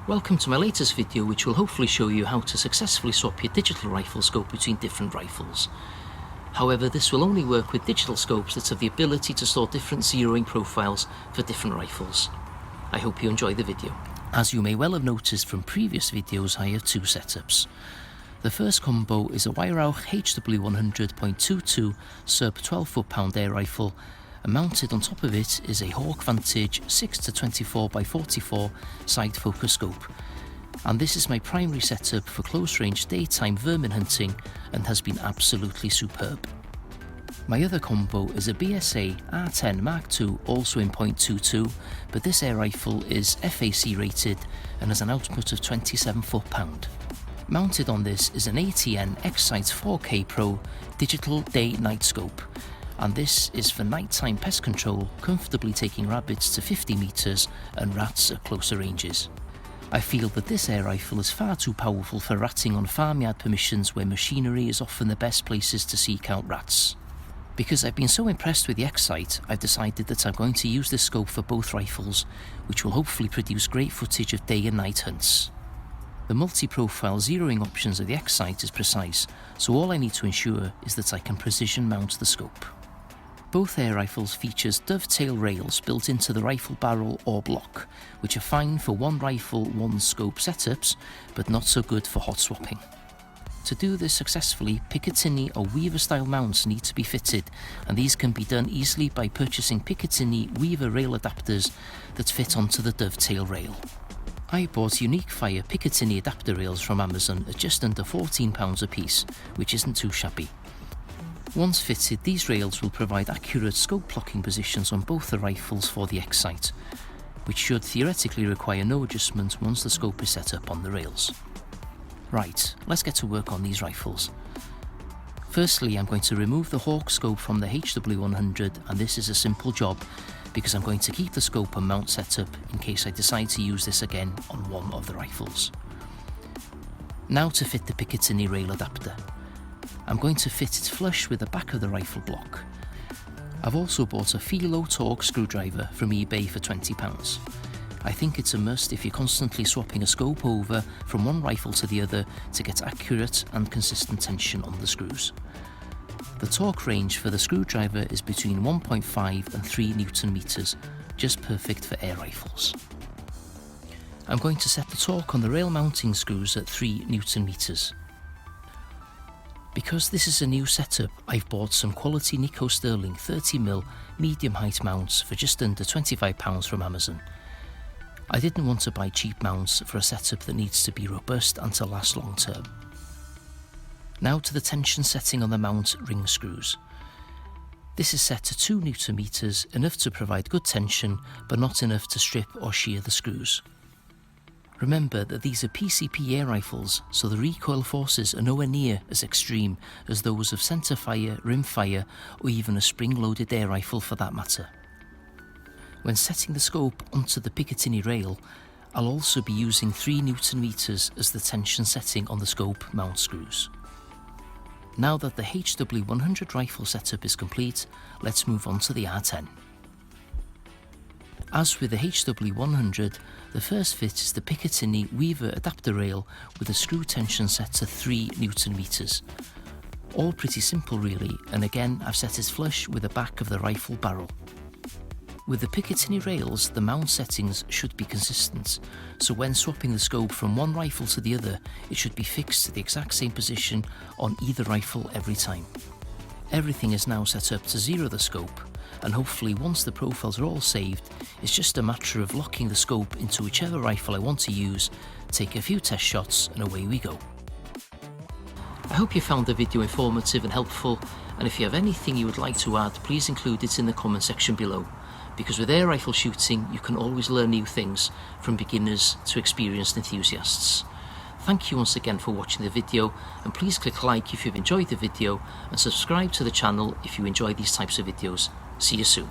Welcome to my latest video, which will hopefully show you how to successfully swap your digital rifle scope between different rifles. However, this will only work with digital scopes that have the ability to store different zeroing profiles for different rifles. I hope you enjoy the video. As you may well have noticed from previous videos, I have two setups. The first combo is a Weihrauch HW100.22 sub 12 foot-pound air rifle, and mounted on top of it is a Hawk Vantage 6-24x44 side focus scope. And this is my primary setup for close range daytime vermin hunting and has been absolutely superb. My other combo is a BSA R10 Mark II, also in .22, but this air rifle is FAC rated and has an output of 27 foot-pound. Mounted on this is an ATN X-Sight 4K Pro digital day-night scope, and this is for nighttime pest control, comfortably taking rabbits to 50 metres and rats at closer ranges. I feel that this air rifle is far too powerful for ratting on farmyard permissions where machinery is often the best places to seek out rats. Because I've been so impressed with the X-Sight, I've decided that I'm going to use this scope for both rifles, which will hopefully produce great footage of day and night hunts. The multi-profile zeroing options of the X-Sight is precise, so all I need to ensure is that I can precision mount the scope. Both air rifles features Dovetail rails built into the rifle barrel or block, which are fine for one rifle, one scope setups, but not so good for hot swapping. To do this successfully, Picatinny or Weaver style mounts need to be fitted, and these can be done easily by purchasing Picatinny Weaver rail adapters that fit onto the Dovetail rail. I bought Unique Fire Picatinny adapter rails from Amazon at just under £14 a piece, which isn't too shabby. Once fitted, these rails will provide accurate scope locking positions on both the rifles for the X-Sight, which should theoretically require no adjustment once the scope is set up on the rails. Right, let's get to work on these rifles. Firstly, I'm going to remove the Hawk scope from the HW100, and this is a simple job because I'm going to keep the scope and mount setup in case I decide to use this again on one of the rifles. Now to fit the Picatinny rail adapter. I'm going to fit it flush with the back of the rifle block. I've also bought a Filo torque screwdriver from eBay for £20. I think it's a must if you're constantly swapping a scope over from one rifle to the other to get accurate and consistent tension on the screws. The torque range for the screwdriver is between 1.5 and 3 Newton meters, just perfect for air rifles. I'm going to set the torque on the rail mounting screws at 3 Newton meters. Because this is a new setup, I've bought some quality Nico Sterling 30mm medium height mounts for just under £25 from Amazon. I didn't want to buy cheap mounts for a setup that needs to be robust and to last long term. Now to the tension setting on the mount ring screws. This is set to 2 Newton meters, enough to provide good tension, but not enough to strip or shear the screws. Remember that these are PCP air rifles, so the recoil forces are nowhere near as extreme as those of centerfire, rimfire, or even a spring-loaded air rifle for that matter. When setting the scope onto the Picatinny rail, I'll also be using 3 Newton meters as the tension setting on the scope mount screws. Now that the HW100 rifle setup is complete, let's move on to the R10. As with the HW100, the first fit is the Picatinny Weaver adapter rail with a screw tension set to 3 Newton meters. All pretty simple really, and again I've set it flush with the back of the rifle barrel. With the Picatinny rails, the mount settings should be consistent, so when swapping the scope from one rifle to the other, it should be fixed to the exact same position on either rifle every time. Everything is now set up to zero the scope, and hopefully once the profiles are all saved, it's just a matter of locking the scope into whichever rifle I want to use, take a few test shots, and away we go. I hope you found the video informative and helpful, and if you have anything you would like to add, please include it in the comment section below. Because with air rifle shooting, you can always learn new things, from beginners to experienced enthusiasts. Thank you once again for watching the video, and please click like if you've enjoyed the video, and subscribe to the channel if you enjoy these types of videos. See you soon.